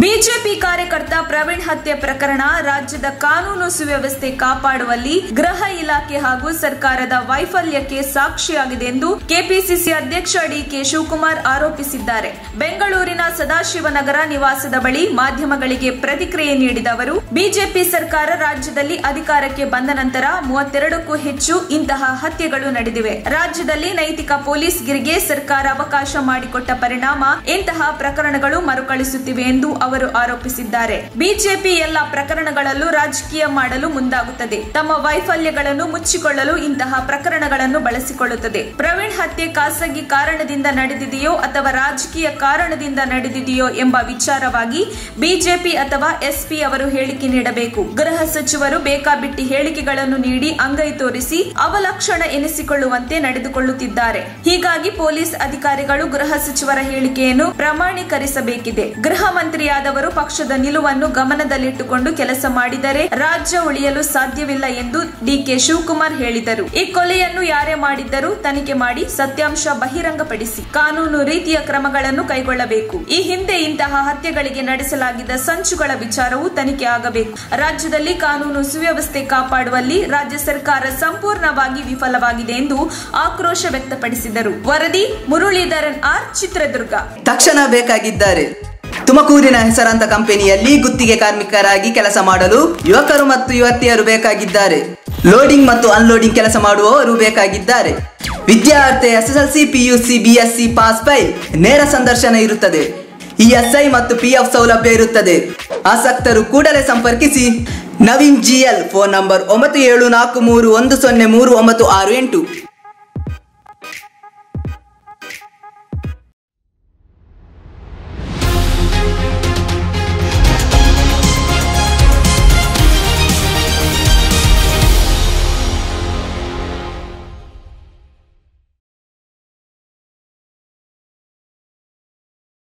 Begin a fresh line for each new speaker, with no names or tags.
BJP ಕಾರ್ಯಕರ್ತ ಪ್ರವೀಣ್ ಹತ್ಯೆ ಪ್ರಕರಣ ರಾಜ್ಯದ ಕಾನೂನು ಸುವ್ಯವಸ್ಥೆ ಕಾಪಾಡುವಲ್ಲಿ ಗೃಹ ಇಲಾಖೆ ಹಾಗೂ ಸರ್ಕಾರದ ವೈಫಲ್ಯಕ್ಕೆ ಸಾಕ್ಷಿಯಾಗಿದೆ ಎಂದು ಕೆಪಿಸಿಸಿ ಅಧ್ಯಕ್ಷ ಡಿಕೆ ಶಿವಕುಮಾರ್ ಆರೋಪಿಸಿದ್ದಾರೆ. ಬೆಂಗಳೂರಿನ ಸದಾಶಿವನಗರ ನಿವಾಸದ ಬಳಿ ಮಾಧ್ಯಮಗಳಿಗೆ ಪ್ರತಿಕ್ರಿಯೆ ನೀಡಿದ ಅವರು, ಬಿಜೆಪಿ ಸರ್ಕಾರ ರಾಜ್ಯದಲ್ಲಿ ಅಧಿಕಾರಕ್ಕೆ ಬಂದ ನಂತರ 32ಕ್ಕೂ ಹೆಚ್ಚು ಇಂತಹ ಹತ್ಯೆಗಳು ನಡೆದಿವೆ. ರಾಜ್ಯದಲ್ಲಿ ನೈತಿಕ ಪೊಲೀಸ್ ಗಿರಿಗೆ ಸರ್ಕಾರ ಅವಕಾಶ ಮಾಡಿಕೊಟ್ಟ ಪರಿಣಾಮ ಇಂತಹ ಪ್ರಕರಣಗಳು ಮರುಕಳಿಸುತ್ತಿವೆ ಎಂದು ಅವರು ಆರೋಪಿಸಿದ್ದಾರೆ. ಬಿಜೆಪಿ ಎಲ್ಲ ಪ್ರಕರಣಗಳಲ್ಲೂ ರಾಜಕೀಯ ಮಾಡಲು ಮುಂದಾಗುತ್ತದೆ. ತಮ್ಮ ವೈಫಲ್ಯಗಳನ್ನು ಮುಚ್ಚಿಕೊಳ್ಳಲು ಇಂತಹ ಪ್ರಕರಣಗಳನ್ನು ಬಳಸಿಕೊಳ್ಳುತ್ತದೆ. ಪ್ರವೀಣ್ ಹತ್ಯೆ ಖಾಸಗಿ ಕಾರಣದಿಂದ ನಡೆದಿದೆಯೋ ಅಥವಾ ರಾಜಕೀಯ ಕಾರಣದಿಂದ ನಡೆದಿದೆಯೋ ಎಂಬ ವಿಚಾರವಾಗಿ ಬಿಜೆಪಿ ಅಥವಾ ಎಸ್ಪಿ ಅವರು ಹೇಳಿಕೆ ನೀಡಬೇಕು. ಗೃಹ ಸಚಿವರು ಬೇಕಾಬಿಟ್ಟಿ ಹೇಳಿಕೆಗಳನ್ನು ನೀಡಿ ಅಂಗೈ ತೋರಿಸಿ ಅವಲಕ್ಷಣ ಎನಿಸಿಕೊಳ್ಳುವಂತೆ ನಡೆದುಕೊಳ್ಳುತ್ತಿದ್ದಾರೆ. ಹೀಗಾಗಿ ಪೊಲೀಸ್ ಅಧಿಕಾರಿಗಳು ಗೃಹ ಸಚಿವರ ಹೇಳಿಕೆಯನ್ನು ಪ್ರಮಾಣೀಕರಿಸಬೇಕಿದೆ. ಗೃಹ ಮಂತ್ರಿಯಾದವರು ಪಕ್ಷದ ನಿಲುವನ್ನು ಗಮನದಲ್ಲಿಟ್ಟುಕೊಂಡು ಕೆಲಸ ಮಾಡಿದರೆ ರಾಜ್ಯ ಉಳಿಯಲು ಸಾಧ್ಯವಿಲ್ಲ ಎಂದು ಡಿಕೆ ಶಿವಕುಮಾರ್ ಹೇಳಿದರು. ಈ ಕೊಲೆಯನ್ನು ಯಾರೇ ಮಾಡಿದ್ದರೂ ತನಿಖೆ ಮಾಡಿ ಸತ್ಯಾಂಶ ಬಹಿರಂಗಪಡಿಸಿ ಕಾನೂನು ರೀತಿಯ ಕ್ರಮಗಳನ್ನು ಕೈಗೊಳ್ಳಬೇಕು. ಈ ಹಿಂದೆ ಇಂತಹ ಹತ್ಯೆಗಳಿಗೆ ನಡೆಸಲಾಗಿದ್ದ ಸಂಚುಗಳ ವಿಚಾರವೂ ತನಿಖೆ ಆಗಬೇಕು. ರಾಜ್ಯದಲ್ಲಿ ಕಾನೂನು ಸುವ್ಯವಸ್ಥೆ ಕಾಪಾಡುವಲ್ಲಿ ರಾಜ್ಯ ಸರ್ಕಾರ ಸಂಪೂರ್ಣವಾಗಿ ವಿಫಲವಾಗಿದೆ ಎಂದು ಆಕ್ರೋಶ ವ್ಯಕ್ತಪಡಿಸಿದರು. ವರದಿ ಮುರಳೀಧರನ್ ಆರ್, ಚಿತ್ರದುರ್ಗ.
ತಕ್ಷಣ ಬೇಕಾಗಿದ್ದಾರೆ. ತುಮಕೂರಿನ ಹೆಸರಾಂತ ಕಂಪನಿಯಲ್ಲಿ ಗುತ್ತಿಗೆ ಕಾರ್ಮಿಕರಾಗಿ ಕೆಲಸ ಮಾಡಲು ಯುವಕರು ಮತ್ತು ಯುವತಿಯರು ಬೇಕಾಗಿದ್ದಾರೆ. ಲೋಡಿಂಗ್ ಮತ್ತು ಅನ್ಲೋಡಿಂಗ್ ಕೆಲಸ ಮಾಡುವವರು ಬೇಕಾಗಿದ್ದಾರೆ. ವಿದ್ಯಾರ್ಥಿ SSLC, PUC, BSc pass file. ನೇರ ಸಂದರ್ಶನ ಇರುತ್ತದೆ. ESI ಮತ್ತು PF ಸೌಲಭ್ಯ ಇರುತ್ತದೆ. ಆಸಕ್ತರು ಕೂಡಲೇ ಸಂಪರ್ಕಿಸಿ. Naveen GL, phone number 9743103968.